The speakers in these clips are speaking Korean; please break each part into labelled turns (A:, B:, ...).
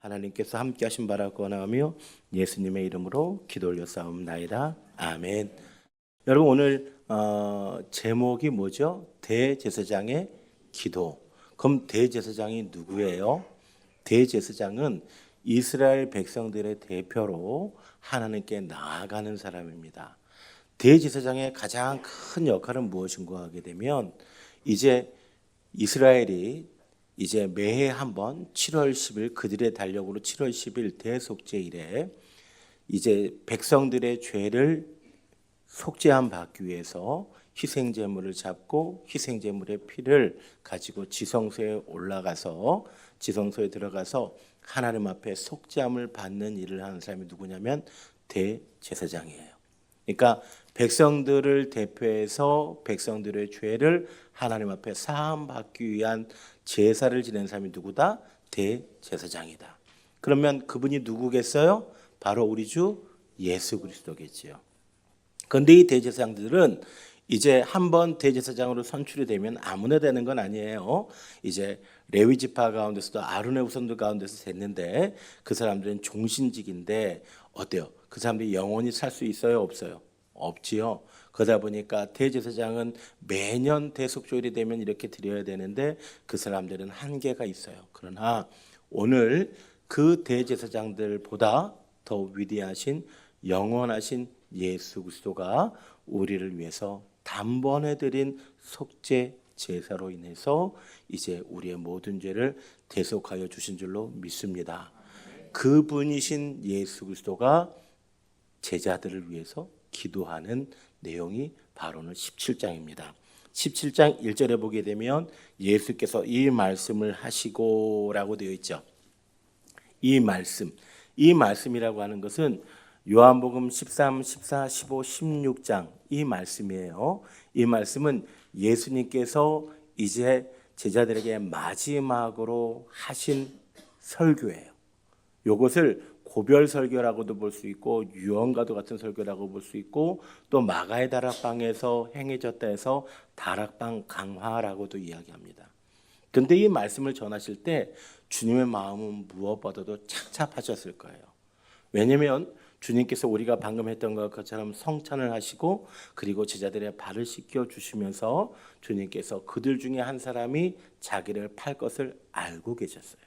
A: 하나님께서 함께 하신 바라 권하며 예수님의 이름으로 기도 올렸사옵나이다. 아멘. 여러분 오늘 제목이 뭐죠? 대제사장의 기도. 그럼 대제사장이 누구예요? 대제사장은 이스라엘 백성들의 대표로 하나님께 나아가는 사람입니다. 대제사장의 가장 큰 역할은 무엇인가 하게 되면 이제 이스라엘이 이제 매해 한 번 7월 10일 그들의 달력으로 7월 10일 대속죄일에 이제 백성들의 죄를 속죄함 받기 위해서 희생제물을 잡고 희생제물의 피를 가지고 지성소에 올라가서 지성소에 들어가서 하나님 앞에 속죄함을 받는 일을 하는 사람이 누구냐면 대제사장이에요. 그러니까 백성들을 대표해서 백성들의 죄를 하나님 앞에 사함 받기 위한 제사를 지낸 사람이 누구다? 대제사장이다. 그러면 그분이 누구겠어요? 바로 우리 주 예수 그리스도겠지요. 그런데 이 대제사장들은 이제 한번 대제사장으로 선출이 되면 아무나 되는 건 아니에요. 이제 레위 지파 가운데서도 아론의 후손들 가운데서 됐는데 그 사람들은 종신직인데 어때요? 그 사람들이 영원히 살 수 있어요? 없어요? 없지요. 그러다 보니까 대제사장은 매년 대속죄일이 되면 이렇게 드려야 되는데 그 사람들은 한계가 있어요. 그러나 오늘 그 대제사장들보다 더 위대하신 영원하신 예수 그리스도가 우리를 위해서 단번에 드린 속죄 제사로 인해서 이제 우리의 모든 죄를 대속하여 주신 줄로 믿습니다. 그분이신 예수 그리스도가 제자들을 위해서 기도하는 내용이 바로 오늘 17장입니다. 17장 1절에 보게 되면 예수께서 이 말씀을 하시고라고 되어 있죠. 이 말씀이라고 하는 것은 요한복음 13, 14, 15, 16장 이 말씀이에요. 이 말씀은 예수님께서 이제 제자들에게 마지막으로 하신 설교예요. 이것을 고별 설교라고도 볼 수 있고 유언과도 같은 설교라고 볼 수 있고 또 마가의 다락방에서 행해졌다 해서 다락방 강화라고도 이야기합니다. 그런데 이 말씀을 전하실 때 주님의 마음은 무엇보다도 착잡하셨을 거예요. 왜냐하면 주님께서 우리가 방금 했던 것처럼 성찬을 하시고 그리고 제자들의 발을 씻겨 주시면서 주님께서 그들 중에 한 사람이 자기를 팔 것을 알고 계셨어요.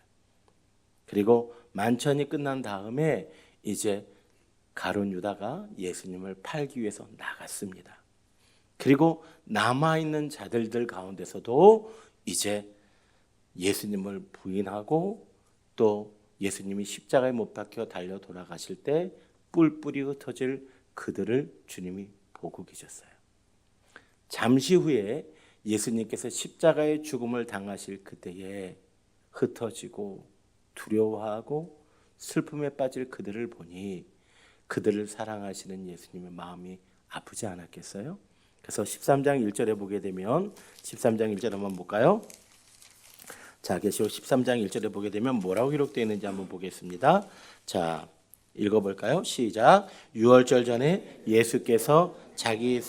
A: 그리고 만찬이 끝난 다음에 이제 가룟 유다가 예수님을 팔기 위해서 나갔습니다. 그리고 남아있는 자들들 가운데서도 이제 예수님을 부인하고 또 예수님이 십자가에 못 박혀 달려 돌아가실 때 뿔뿔이 흩어질 그들을 주님이 보고 계셨어요. 잠시 후에 예수님께서 십자가의 죽음을 당하실 그때에 흩어지고 두려워하고 슬픔에 빠질 그들을 보니 그들을 사랑하시는 예수님의 마음이 아프지 않았겠어요? 그래서 13장 1절에 보게 되면 13장 1절 한번 볼까요? 자, 계시록 13장 1절에 보게 되면 뭐라고 기록되어 있는지 한번 보겠습니다. 자, 읽어볼까요? 시작. 유월절 전에 예수께서 자기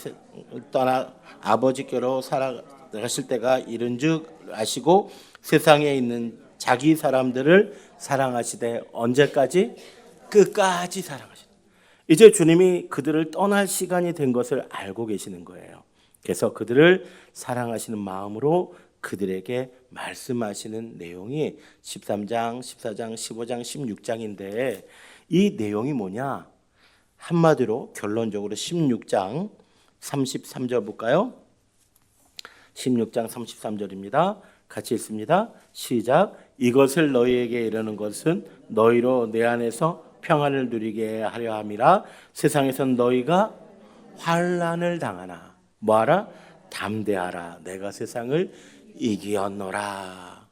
A: 떠나 아버지께로 살아가실 때가 이른 줄 아시고 세상에 있는 자기 사람들을 사랑하시되 언제까지? 끝까지 사랑하시다. 이제 주님이 그들을 떠날 시간이 된 것을 알고 계시는 거예요. 그래서 그들을 사랑하시는 마음으로 그들에게 말씀하시는 내용이 13장, 14장, 15장, 16장인데 이 내용이 뭐냐? 한마디로 결론적으로 16장 33절 볼까요? 16장 33절입니다. 같이 읽습니다. 시작. 이것을 너희에게 이르는 것은 너희로 내 안에서 평안을 누리게 하려 함이라. 세상에선 너희가 환난을 당하나 뭐하라? 담대하라. 내가 세상을 이기었노라.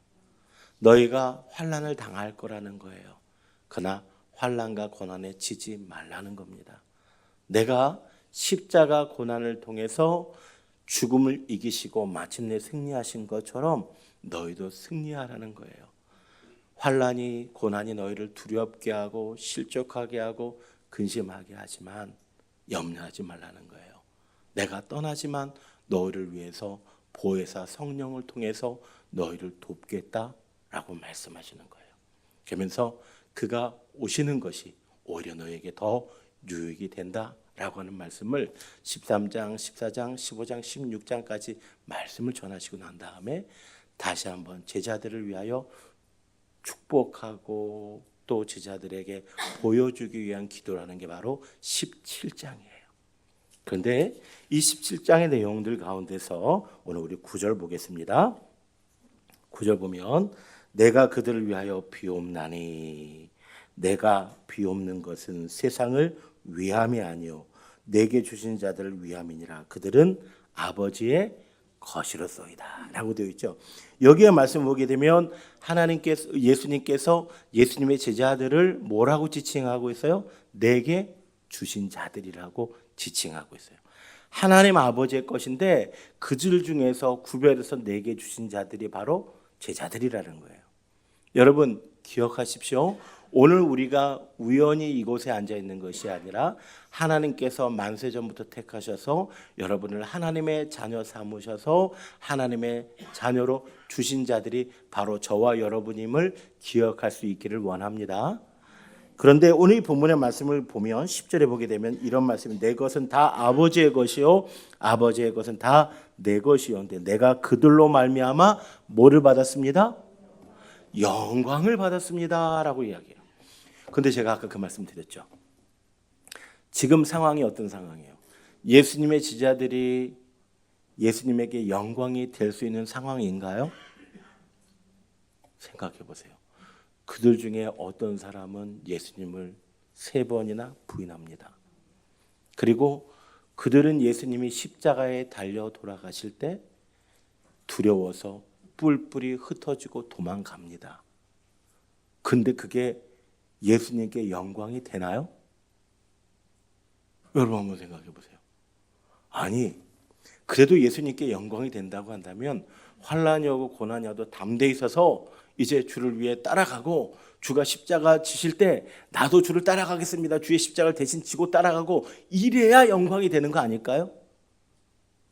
A: 너희가 환난을 당할 거라는 거예요. 그러나 환난과 고난에 지지 말라는 겁니다. 내가 십자가 고난을 통해서 죽음을 이기시고 마침내 승리하신 것처럼 너희도 승리하라는 거예요. 환난이 고난이 너희를 두렵게 하고 실족하게 하고 근심하게 하지만 염려하지 말라는 거예요. 내가 떠나지만 너희를 위해서 보혜사 성령을 통해서 너희를 돕겠다라고 말씀하시는 거예요. 그러면서 그가 오시는 것이 오히려 너에게 더 유익이 된다라고 하는 말씀을 13장, 14장, 15장, 16장까지 말씀을 전하시고 난 다음에 다시 한번 제자들을 위하여 축복하고 또 제자들에게 보여주기 위한 기도를 하는 게 바로 17장이에요. 그런데 이 17장의 내용들 가운데서 오늘 우리 9절 보겠습니다. 9절 보면 내가 그들을 위하여 비옵나니 내가 비옵는 것은 세상을 위함이 아니요 내게 주신 자들을 위함이니라. 그들은 아버지의 것이로소이다 라고 되어 있죠. 여기에 말씀 보게 되면 예수님께서 예수님의 제자들을 뭐라고 지칭하고 있어요? 내게 주신 자들이라고 지칭하고 있어요. 하나님 아버지의 것인데 그들 중에서 구별해서 내게 주신 자들이 바로 제자들이라는 거예요. 여러분 기억하십시오. 오늘 우리가 우연히 이곳에 앉아 있는 것이 아니라 하나님께서 만세전부터 택하셔서 여러분을 하나님의 자녀 삼으셔서 하나님의 자녀로 주신 자들이 바로 저와 여러분임을 기억할 수 있기를 원합니다. 그런데 오늘 이 본문의 말씀을 보면 10절에 보게 되면 이런 말씀이 내 것은 다 아버지의 것이요 아버지의 것은 다 내 것이요인데 내가 그들로 말미암아 뭐를 받았습니다? 영광을 받았습니다 라고 이야기해요. 그런데 제가 아까 그 말씀 드렸죠. 지금 상황이 어떤 상황이에요? 예수님의 제자들이 예수님에게 영광이 될 수 있는 상황인가요? 생각해 보세요. 그들 중에 어떤 사람은 예수님을 3번이나 부인합니다. 그리고 그들은 예수님이 십자가에 달려 돌아가실 때 두려워서 뿔뿔이 흩어지고 도망갑니다. 근데 그게 예수님께 영광이 되나요? 여러분 한번 생각해 보세요. 아니, 그래도 예수님께 영광이 된다고 한다면 환난이 오고 고난이 와도 담대히 있어서 이제 주를 위해 따라가고 주가 십자가 지실 때 나도 주를 따라가겠습니다. 주의 십자가를 대신 지고 따라가고 이래야 영광이 되는 거 아닐까요?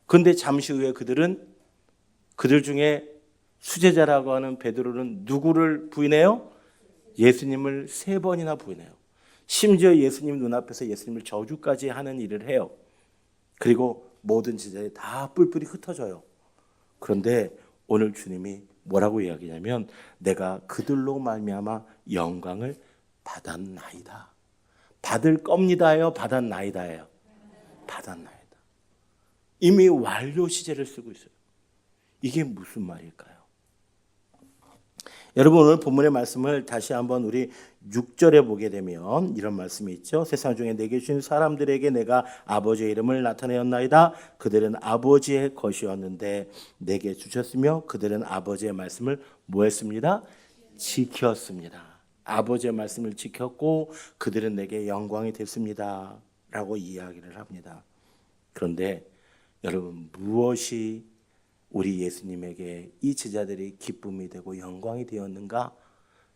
A: 그런데 잠시 후에 그들 중에 수제자라고 하는 베드로는 누구를 부인해요? 예수님을 3번이나 부인해요. 심지어 예수님 눈앞에서 예수님을 저주까지 하는 일을 해요. 그리고 모든 제자들이 다 뿔뿔이 흩어져요. 그런데 오늘 주님이 뭐라고 이야기냐면 내가 그들로 말미암아 영광을 받았나이다. 받을 겁니다요? 받았나이다예요? 받았나이다. 이미 완료 시제를 쓰고 있어요. 이게 무슨 말일까요? 여러분 오늘 본문의 말씀을 다시 한번 우리 6절에 보게 되면 이런 말씀이 있죠. 세상 중에 내게 주신 사람들에게 내가 아버지의 이름을 나타내었나이다. 그들은 아버지의 것이었는데 내게 주셨으며 그들은 아버지의 말씀을 뭐 했습니다? 지켰습니다. 아버지의 말씀을 지켰고 그들은 내게 영광이 됐습니다. 라고 이야기를 합니다. 그런데 여러분 무엇이 우리 예수님에게 이 제자들이 기쁨이 되고 영광이 되었는가?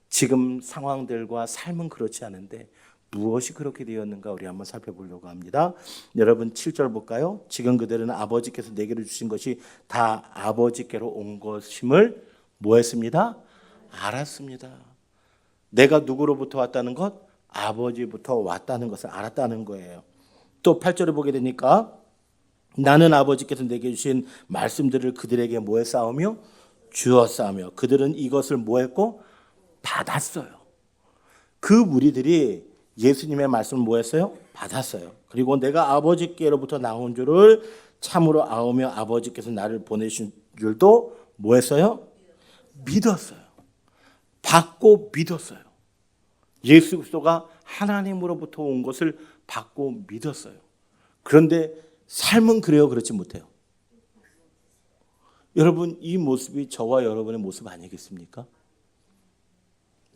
A: 지금 상황들과 삶은 그렇지 않은데 무엇이 그렇게 되었는가 우리 한번 살펴보려고 합니다. 여러분 7절 볼까요? 지금 그들은 아버지께서 내게로 주신 것이 다 아버지께로 온 것임을 뭐 했습니다? 알았습니다. 내가 누구로부터 왔다는 것? 아버지부터 왔다는 것을 알았다는 거예요. 또 8절을 보게 되니까 나는 아버지께서 내게 주신 말씀들을 그들에게 뭐 했사오며 주었사오며 그들은 이것을 뭐 했고 받았어요. 그 무리들이 예수님의 말씀을 뭐 했어요? 받았어요. 그리고 내가 아버지께로부터 나온 줄을 참으로 아오며 아버지께서 나를 보내신 줄도 뭐 했어요? 믿었어요. 받고 믿었어요. 예수 그리스도가 하나님으로부터 온 것을 받고 믿었어요. 그런데 삶은 그래요? 그렇지 못해요? 여러분 이 모습이 저와 여러분의 모습 아니겠습니까?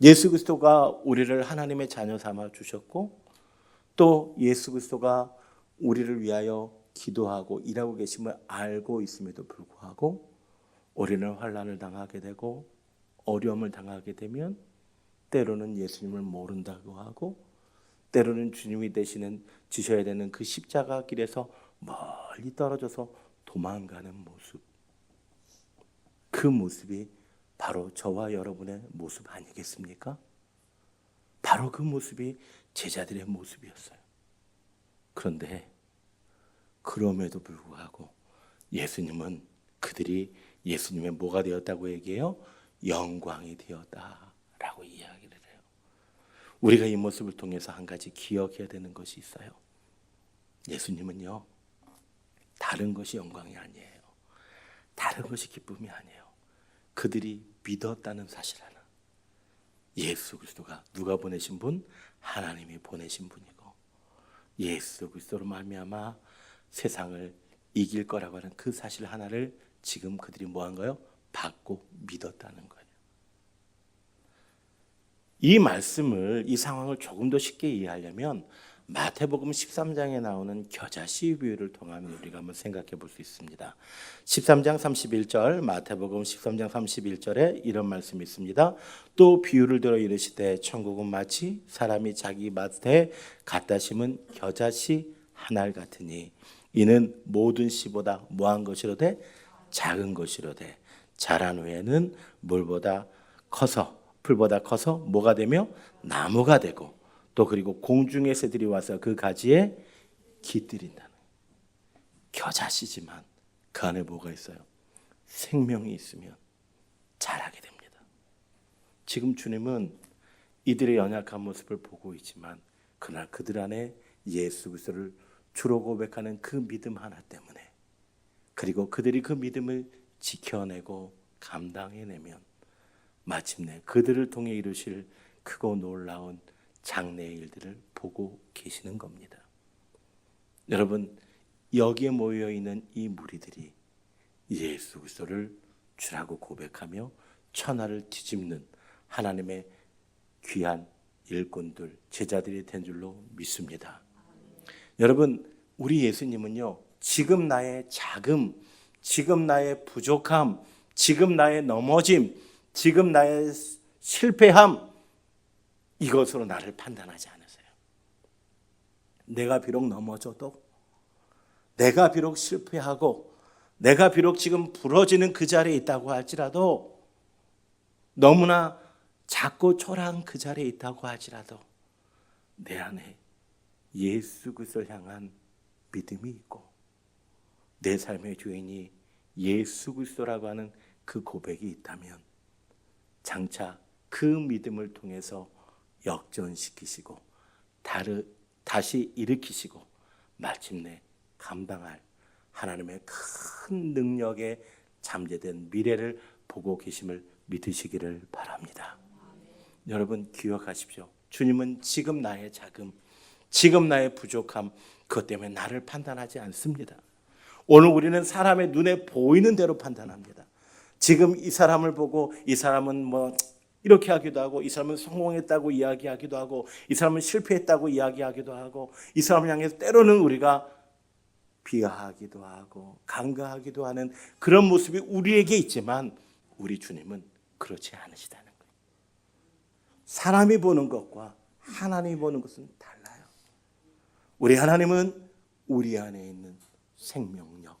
A: 예수 그리스도가 우리를 하나님의 자녀 삼아 주셨고 또 예수 그리스도가 우리를 위하여 기도하고 일하고 계심을 알고 있음에도 불구하고 우리는 환난을 당하게 되고 어려움을 당하게 되면 때로는 예수님을 모른다고 하고 때로는 주님이 지셔야 되는 그 십자가 길에서 멀리 떨어져서 도망가는 모습. 그 모습이 바로 저와 여러분의 모습 아니겠습니까? 바로 그 모습이 제자들의 모습이었어요. 그런데 그럼에도 불구하고 예수님은 그들이 예수님의 뭐가 되었다고 얘기해요? 영광이 되었다라고 이야기를 해요. 우리가 이 모습을 통해서 한 가지 기억해야 되는 것이 있어요. 예수님은요, 다른 것이 영광이 아니에요. 다른 것이 기쁨이 아니에요. 그들이 믿었다는 사실 하나. 예수 그리스도가 누가 보내신 분? 하나님이 보내신 분이고, 예수 그리스도로 말미암아 세상을 이길 거라고 하는 그 사실 하나를 지금 그들이 뭐 한 거예요? 받고 믿었다는 거예요. 이 말씀을, 이 상황을 조금 더 쉽게 이해하려면 마태복음 13장에 나오는 겨자씨 비유를 통하면 우리가 한번 생각해 볼 수 있습니다. 13장 31절, 마태복음 13장 31절에 이런 말씀이 있습니다. 또 비유를 들어 이르시되 천국은 마치 사람이 자기 밭에 갖다 심은 겨자씨 한 알 같으니 이는 모든 씨보다 뭐한 것이로되 작은 것이로되 자란 후에는 풀보다 커서 뭐가 되며 나무가 되고 또 그리고 공중의 새들이 와서 그 가지에 깃들인다는. 겨자씨지만 그 안에 뭐가 있어요? 생명이 있으면 자라게 됩니다. 지금 주님은 이들의 연약한 모습을 보고 있지만 그러나 그들 안에 예수 그리스도를 주로 고백하는 그 믿음 하나 때문에, 그리고 그들이 그 믿음을 지켜내고 감당해내면 마침내 그들을 통해 이루실 크고 놀라운 장래의 일들을 보고 계시는 겁니다. 여러분, 여기에 모여있는 이 무리들이 예수 그리스도를 주라고 고백하며 천하를 뒤집는 하나님의 귀한 일꾼들, 제자들이 된 줄로 믿습니다. 여러분, 우리 예수님은요, 지금 나의 자금, 지금 나의 부족함, 지금 나의 넘어짐, 지금 나의 실패함, 이것으로 나를 판단하지 않으세요. 내가 비록 넘어져도, 내가 비록 실패하고, 내가 비록 지금 부러지는 그 자리에 있다고 할지라도, 너무나 작고 초라한 그 자리에 있다고 할지라도 내 안에 예수 그리스도를 향한 믿음이 있고 내 삶의 주인이 예수 그리스도라고 하는 그 고백이 있다면 장차 그 믿음을 통해서 역전시키시고 다시 일으키시고 마침내 감당할 하나님의 큰 능력에 잠재된 미래를 보고 계심을 믿으시기를 바랍니다. 여러분 기억하십시오. 주님은 지금 나의 자금, 지금 나의 부족함, 그것 때문에 나를 판단하지 않습니다. 오늘 우리는 사람의 눈에 보이는 대로 판단합니다. 지금 이 사람을 보고 이 사람은 뭐 이렇게 하기도 하고, 이 사람은 성공했다고 이야기하기도 하고, 이 사람은 실패했다고 이야기하기도 하고, 이 사람을 향해서 때로는 우리가 비하하기도 하고 간과하기도 하는 그런 모습이 우리에게 있지만 우리 주님은 그렇지 않으시다는 거예요. 사람이 보는 것과 하나님이 보는 것은 달라요. 우리 하나님은 우리 안에 있는 생명력,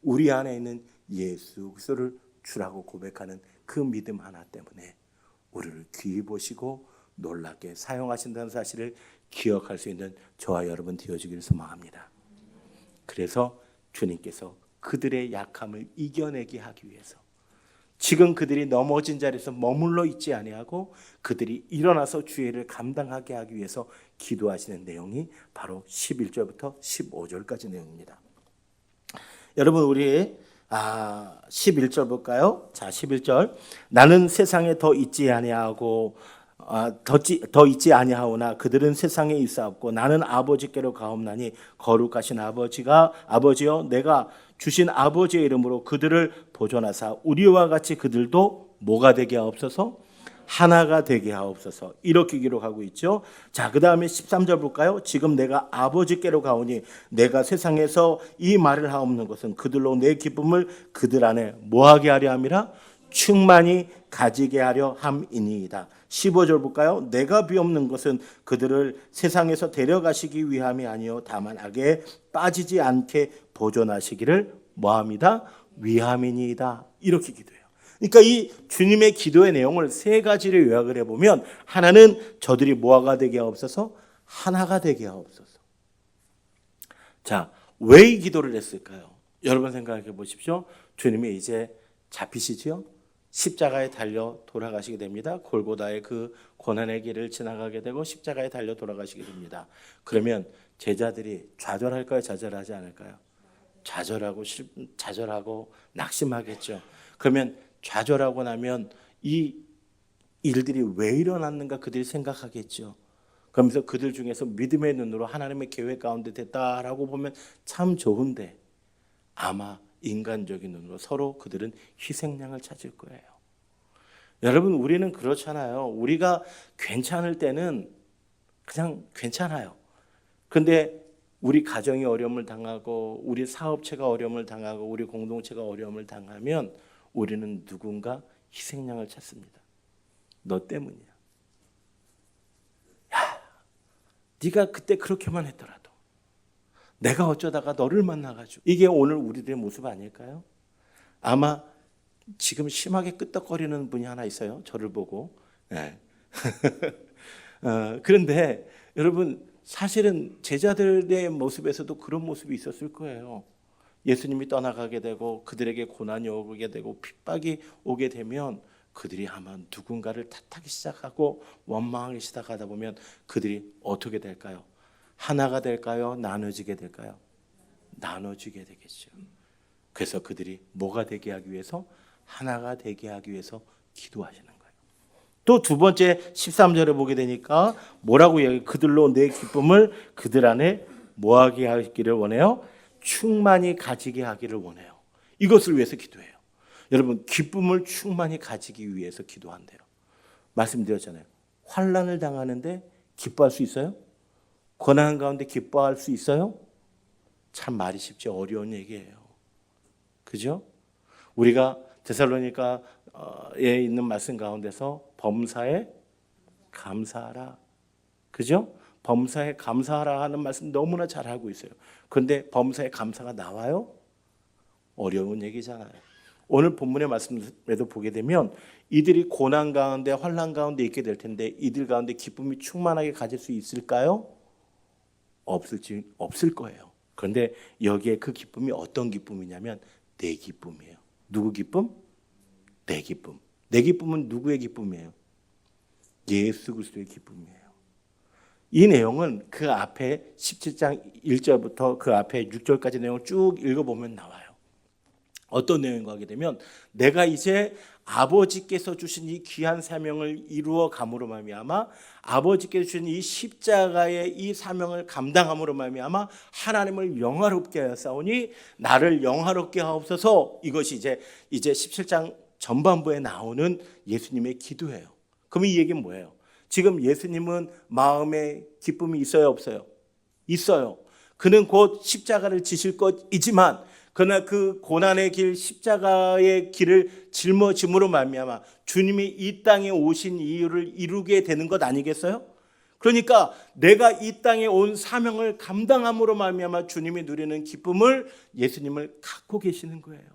A: 우리 안에 있는 예수 그리스도를 주라고 고백하는 그 믿음 하나 때문에 우리를 귀히 보시고 놀랍게 사용하신다는 사실을 기억할 수 있는 저와 여러분 되어주기를 소망합니다. 그래서 주님께서 그들의 약함을 이겨내게 하기 위해서 지금 그들이 넘어진 자리에서 머물러 있지 아니하고 그들이 일어나서 주의 일을 감당하게 하기 위해서 기도하시는 내용이 바로 11절부터 15절까지 내용입니다. 여러분 우리 11절 볼까요? 자, 11절. 나는 세상에 더 있지 아니하고 더 있지 아니하오나 그들은 세상에 있사옵고 나는 아버지께로 가옵나니 거룩하신 아버지여 내가 주신 아버지의 이름으로 그들을 보존하사 우리와 같이 그들도 뭐가 되게 하옵소서? 하나가 되게 하옵소서. 이렇게 기록하고 있죠. 자, 그 다음에 13절 볼까요? 지금 내가 아버지께로 가오니 내가 세상에서 이 말을 하옵는 것은 그들로 내 기쁨을 그들 안에 뭐하게 하려 함이라? 충만히 가지게 하려 함이니이다. 15절 볼까요? 내가 비옵는 것은 그들을 세상에서 데려가시기 위함이 아니요 다만 악에 빠지지 않게 보존하시기를 뭐합니다? 위함이니이다. 이렇게 기도해요. 그러니까 이 주님의 기도의 내용을 세 가지를 요약을 해보면 하나는 저들이 뭐가 되게 하옵소서? 하나가 되게 하옵소서. 자, 왜 이 기도를 했을까요? 여러분 생각해 보십시오. 주님이 이제 잡히시죠? 십자가에 달려 돌아가시게 됩니다. 골고다의 그 고난의 길을 지나가게 되고 십자가에 달려 돌아가시게 됩니다. 그러면 제자들이 좌절할까요? 좌절하지 않을까요? 좌절하고 낙심하겠죠. 그러면 좌절하고 나면 이 일들이 왜 일어났는가 그들이 생각하겠죠. 그러면서 그들 중에서 믿음의 눈으로 하나님의 계획 가운데 됐다라고 보면 참 좋은데 아마 인간적인 눈으로 서로 그들은 희생양을 찾을 거예요. 여러분, 우리는 그렇잖아요. 우리가 괜찮을 때는 그냥 괜찮아요. 근데 우리 가정이 어려움을 당하고 우리 사업체가 어려움을 당하고 우리 공동체가 어려움을 당하면 우리는 누군가 희생양을 찾습니다. 너 때문이야. 야, 네가 그때 그렇게만 했더라도 내가 어쩌다가 너를 만나가지고. 이게 오늘 우리들의 모습 아닐까요? 아마 지금 심하게 끄떡거리는 분이 하나 있어요. 저를 보고. 네. 그런데 여러분, 사실은 제자들의 모습에서도 그런 모습이 있었을 거예요. 예수님이 떠나가게 되고 그들에게 고난이 오게 되고 핍박이 오게 되면 그들이 아마 누군가를 탓하기 시작하고 원망하기 시작하다 보면 그들이 어떻게 될까요? 하나가 될까요? 나눠지게 될까요? 나눠지게 되겠죠. 그래서 그들이 뭐가 되게 하기 위해서? 하나가 되게 하기 위해서 기도하시는 거예요. 또 두 번째 13절에 보게 되니까 뭐라고 이야기해요? 그들로 내 기쁨을 그들 안에 뭐하게 하기를 원해요? 충만히 가지게 하기를 원해요. 이것을 위해서 기도해요. 여러분, 기쁨을 충만히 가지기 위해서 기도한대요. 말씀드렸잖아요. 환난을 당하는데 기뻐할 수 있어요? 고난 가운데 기뻐할 수 있어요? 참 말이 쉽지 어려운 얘기예요. 그죠? 우리가 데살로니가에 있는 말씀 가운데서 범사에 감사하라. 그죠? 범사에 감사하라 하는 말씀 너무나 잘 알고 있어요. 그런데 범사에 감사가 나와요? 어려운 얘기잖아요. 오늘 본문의 말씀에도 보게 되면 이들이 고난 가운데 환난 가운데 있게 될 텐데 이들 가운데 기쁨이 충만하게 가질 수 있을까요? 없을 거예요. 그런데 여기에 그 기쁨이 어떤 기쁨이냐면 내 기쁨이에요. 누구 기쁨? 내 기쁨. 내 기쁨은 누구의 기쁨이에요? 예수 그리스도의 기쁨이에요. 이 내용은 그 앞에 17장 1절부터 그 앞에 6절까지 내용을 쭉 읽어보면 나와요. 어떤 내용인가 하게 되면 내가 이제 아버지께서 주신 이 귀한 사명을 이루어 감으로 말미암아 아버지께서 주신 이 십자가의 이 사명을 감당함으로 말미암아 하나님을 영화롭게 하였사오니 나를 영화롭게 하옵소서. 이것이 이제 17장 전반부에 나오는 예수님의 기도예요. 그럼 이 얘기는 뭐예요? 지금 예수님은 마음에 기쁨이 있어요, 없어요? 있어요. 그는 곧 십자가를 지실 것이지만 그러나 그 고난의 길, 십자가의 길을 짊어짐으로 말미암아 주님이 이 땅에 오신 이유를 이루게 되는 것 아니겠어요? 그러니까 내가 이 땅에 온 사명을 감당함으로 말미암아 주님이 누리는 기쁨을 예수님을 갖고 계시는 거예요.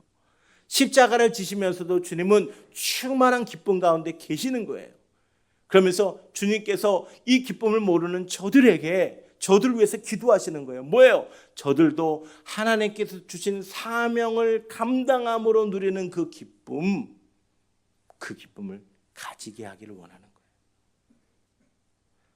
A: 십자가를 지시면서도 주님은 충만한 기쁨 가운데 계시는 거예요. 그러면서 주님께서 이 기쁨을 모르는 저들을 위해서 기도하시는 거예요. 뭐예요? 저들도 하나님께서 주신 사명을 감당함으로 누리는 그 기쁨을 가지게 하기를 원하는 거예요.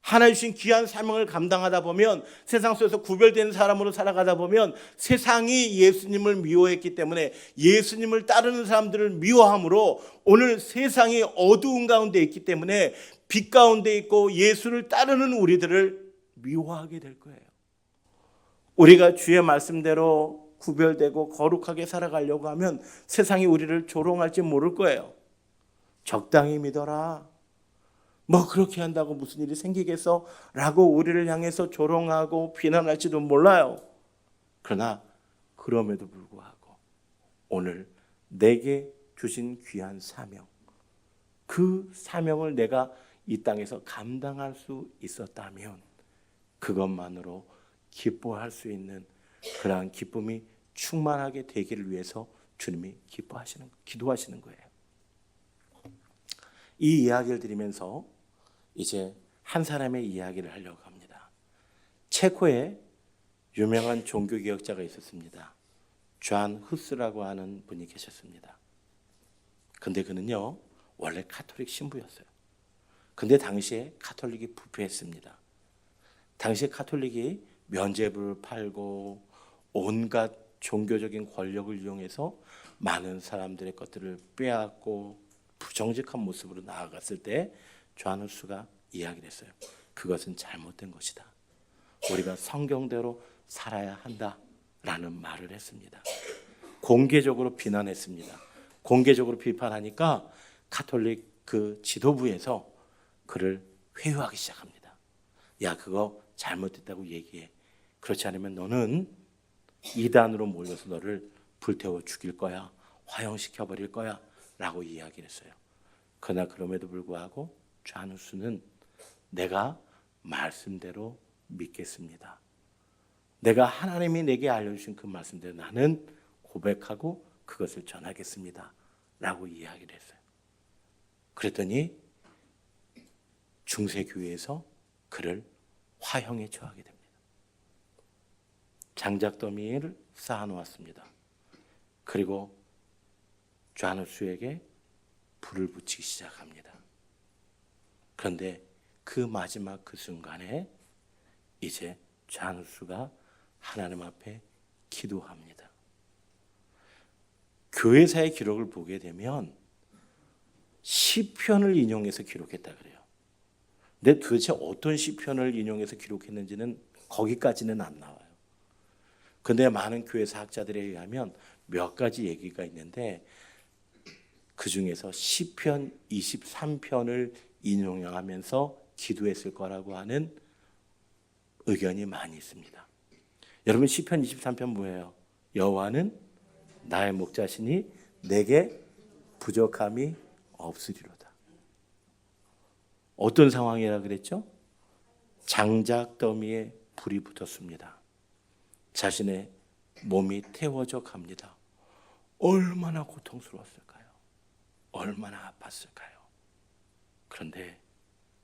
A: 하나님 주신 귀한 사명을 감당하다 보면 세상 속에서 구별된 사람으로 살아가다 보면 세상이 예수님을 미워했기 때문에 예수님을 따르는 사람들을 미워함으로 오늘 세상이 어두운 가운데 있기 때문에 빛 가운데 있고 예수를 따르는 우리들을 미워하게 될 거예요. 우리가 주의 말씀대로 구별되고 거룩하게 살아가려고 하면 세상이 우리를 조롱할지 모를 거예요. 적당히 믿어라. 뭐 그렇게 한다고 무슨 일이 생기겠어? 라고 우리를 향해서 조롱하고 비난할지도 몰라요. 그러나 그럼에도 불구하고 오늘 내게 주신 귀한 사명, 그 사명을 내가 이 땅에서 감당할 수 있었다면 그것만으로 기뻐할 수 있는 그러한 기쁨이 충만하게 되기를 위해서 주님이 기도하시는 거예요. 이 이야기를 드리면서 이제 한 사람의 이야기를 하려고 합니다. 체코에 유명한 종교개혁자가 있었습니다. 존 후스라고 하는 분이 계셨습니다. 근데 그는요, 원래 카톨릭 신부였어요. 근데 당시에 카톨릭이 부패했습니다. 당시에 카톨릭이 면죄부를 팔고 온갖 종교적인 권력을 이용해서 많은 사람들의 것들을 빼앗고 부정직한 모습으로 나아갔을 때 존 후스가 이야기를 했어요. 그것은 잘못된 것이다. 우리가 성경대로 살아야 한다라는 말을 했습니다. 공개적으로 비난했습니다. 공개적으로 비판하니까 카톨릭 그 지도부에서 그를 회유하기 시작합니다. 야, 그거 잘못됐다고 얘기해. 그렇지 않으면 너는 이단으로 몰려서 너를 불태워 죽일 거야. 화형시켜 버릴 거야. 라고 이야기를 했어요. 그러나 그럼에도 불구하고 존 후스는 내가 말씀대로 믿겠습니다. 내가 하나님이 내게 알려주신 그 말씀대로 나는 고백하고 그것을 전하겠습니다. 라고 이야기를 했어요. 그랬더니 중세교회에서 그를 화형에 처하게 됩니다. 장작더미를 쌓아놓았습니다. 그리고 존 후스에게 불을 붙이기 시작합니다. 그런데 그 마지막 그 순간에 이제 존 후스가 하나님 앞에 기도합니다. 교회사의 기록을 보게 되면 시편을 인용해서 기록했다 그래요. 근데 도대체 어떤 시편을 인용해서 기록했는지는 거기까지는 안 나와요. 근데 많은 교회사 학자들에 의하면 몇 가지 얘기가 있는데 그 중에서 시편 23편을 인용하면서 기도했을 거라고 하는 의견이 많이 있습니다. 여러분 시편 23편 뭐예요? 여호와는 나의 목자시니 내게 부족함이 없으리로다. 어떤 상황이라 그랬죠? 장작더미에 불이 붙었습니다. 자신의 몸이 태워져 갑니다. 얼마나 고통스러웠을까요? 얼마나 아팠을까요? 그런데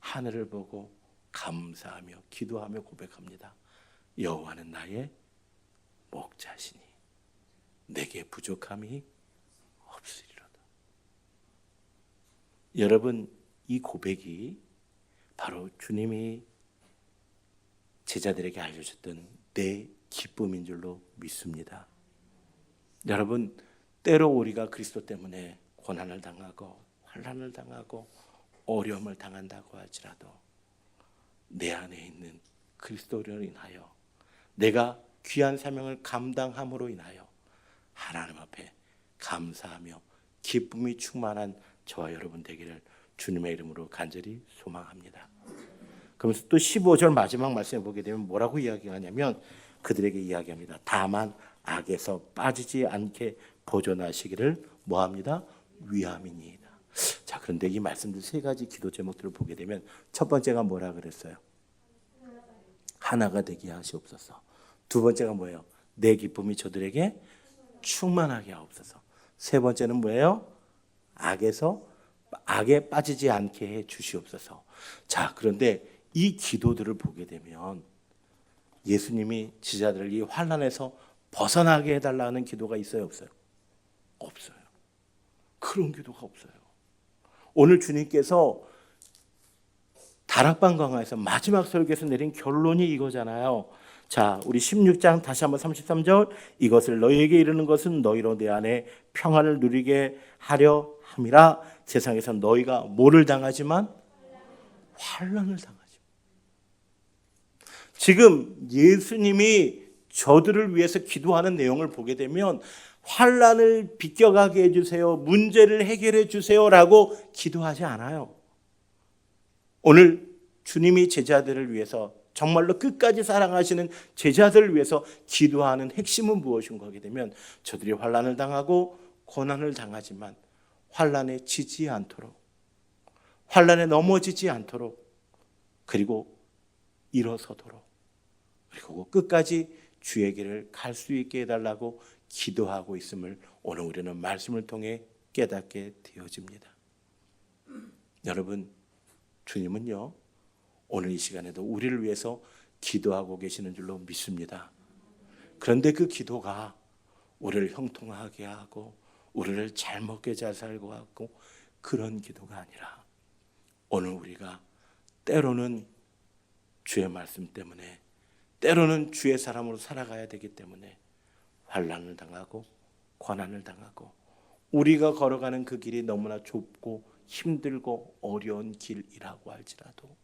A: 하늘을 보고 감사하며 기도하며 고백합니다. 여호와는 나의 목자시니 내게 부족함이 없으리로다. 여러분, 이 고백이 바로 주님이 제자들에게 알려줬던 내 기쁨인 줄로 믿습니다. 여러분, 때로 우리가 그리스도 때문에 고난을 당하고 환난을 당하고 어려움을 당한다고 할지라도 내 안에 있는 그리스도를 인하여 내가 귀한 사명을 감당함으로 인하여 하나님 앞에 감사하며 기쁨이 충만한 저와 여러분 되기를 주님의 이름으로 간절히 소망합니다. 그러면서 또 15절 마지막 말씀에 보게 되면 뭐라고 이야기하냐면 그들에게 이야기합니다. 다만 악에서 빠지지 않게 보존하시기를 뭐합니다? 위함이니이다. 자, 그런데 이 말씀들 세 가지 기도 제목들을 보게 되면 첫 번째가 뭐라 그랬어요? 하나가 되게 하시옵소서. 두 번째가 뭐예요? 내 기쁨이 저들에게 충만하게 하옵소서. 세 번째는 뭐예요? 악에 빠지지 않게 해 주시옵소서. 자, 그런데 이 기도들을 보게 되면 예수님이 제자들을 이 환난에서 벗어나게 해달라는 기도가 있어요, 없어요? 없어요. 그런 기도가 없어요. 오늘 주님께서 다락방 강화에서 마지막 설교에서 내린 결론이 이거잖아요. 자, 우리 16장 다시 한번 33절. 이것을 너희에게 이르는 것은 너희로 내 안에 평안을 누리게 하려 함이라. 세상에서 너희가 뭐를 당하지만 환난을 당하지. 지금 예수님이 저들을 위해서 기도하는 내용을 보게 되면 환난을 비껴가게 해주세요. 문제를 해결해 주세요라고 기도하지 않아요. 오늘 주님이 제자들을 위해서 정말로 끝까지 사랑하시는 제자들을 위해서 기도하는 핵심은 무엇인가 하게 되면 저들이 환난을 당하고 고난을 당하지만 환난에 지지 않도록, 환난에 넘어지지 않도록, 그리고 일어서도록, 그리고 끝까지 주의 길을 갈 수 있게 해달라고 기도하고 있음을 오늘 우리는 말씀을 통해 깨닫게 되어집니다. 여러분, 주님은요, 오늘 이 시간에도 우리를 위해서 기도하고 계시는 줄로 믿습니다. 그런데 그 기도가 우리를 형통하게 하고 우리를 잘 먹게 잘 살고 하고 그런 기도가 아니라 오늘 우리가 때로는 주의 말씀 때문에 때로는 주의 사람으로 살아가야 되기 때문에 환난을 당하고 고난을 당하고 우리가 걸어가는 그 길이 너무나 좁고 힘들고 어려운 길이라고 할지라도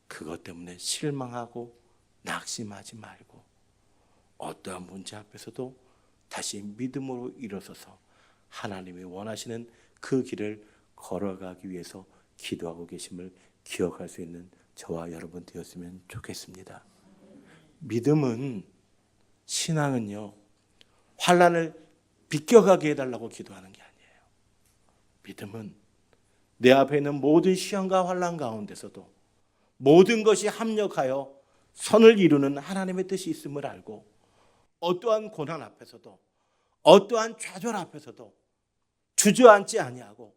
A: 그것 때문에 실망하고 낙심하지 말고 어떠한 문제 앞에서도 다시 믿음으로 일어서서 하나님이 원하시는 그 길을 걸어가기 위해서 기도하고 계심을 기억할 수 있는 저와 여러분 되었으면 좋겠습니다. 믿음은, 신앙은요, 환난을 비껴가게 해달라고 기도하는 게 아니에요. 믿음은 내 앞에 있는 모든 시험과 환난 가운데서도 모든 것이 합력하여 선을 이루는 하나님의 뜻이 있음을 알고 어떠한 고난 앞에서도 어떠한 좌절 앞에서도 주저앉지 아니하고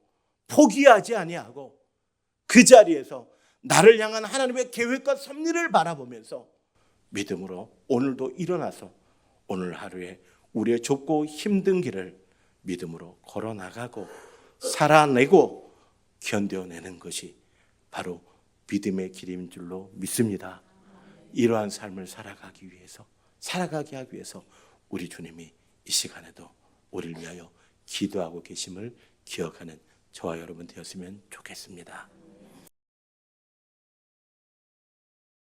A: 포기하지 아니하고 그 자리에서 나를 향한 하나님의 계획과 섭리를 바라보면서 믿음으로 오늘도 일어나서 오늘 하루에 우리의 좁고 힘든 길을 믿음으로 걸어나가고 살아내고 견뎌내는 것이 바로 믿음의 길인 줄로 믿습니다. 이러한 삶을 살아가게 하기 위해서 우리 주님이 이 시간에도 우리를 위하여 기도하고 계심을 기억하는 저와 여러분 되었으면 좋겠습니다.